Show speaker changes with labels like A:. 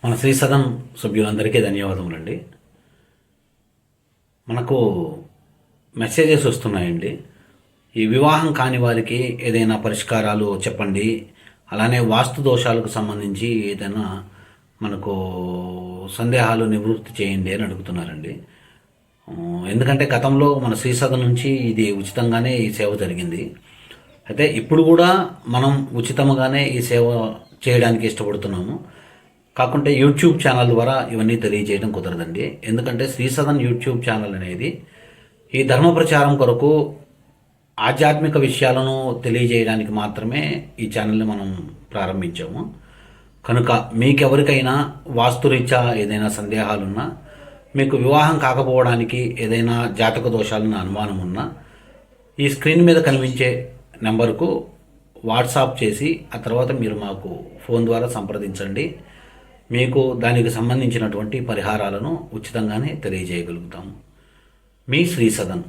A: మన శ్రీ సదన్ సభ్యులందరికీ ధన్యవాదములండి. మనకు మెసేజెస్ వస్తున్నాయండి. ఈ వివాహం కాని వారికి ఏదైనా పరిష్కారాలు చెప్పండి, అలానే వాస్తు దోషాలకు సంబంధించి ఏదైనా మనకు సందేహాలు నివృత్తి చేయండి అని అడుగుతున్నారండి. ఎందుకంటే గతంలో మన శ్రీ సదన్ నుంచి ఇది ఉచితంగానే ఈ సేవ జరిగింది. అయితే ఇప్పుడు కూడా మనం ఉచితంగానే ఈ సేవ చేయడానికి ఇష్టపడుతున్నాము. కాకుంటే యూట్యూబ్ ఛానల్ ద్వారా ఇవన్నీ తెలియజేయడం కుదరదండి. ఎందుకంటే శ్రీ సదన్ యూట్యూబ్ ఛానల్ అనేది ఈ ధర్మ ప్రచారం కొరకు ఆధ్యాత్మిక విషయాలను తెలియజేయడానికి మాత్రమే ఈ ఛానల్ని మనం ప్రారంభించాము. కనుక మీకెవరికైనా వాస్తురీత్యా ఏదైనా సందేహాలున్నా, మీకు వివాహం కాకపోవడానికి ఏదైనా జాతక దోషాలన్న అనుమానం ఉన్నా, ఈ స్క్రీన్ మీద కనిపించే నెంబర్కు వాట్సాప్ చేసి ఆ తర్వాత మీరు మాకు ఫోన్ ద్వారా సంప్రదించండి. మీకు దానికి సంబంధించినటువంటి పరిహారాలను ఉచితంగానే తెలియజేయగలుగుతాము. మీ శ్రీ సదన్.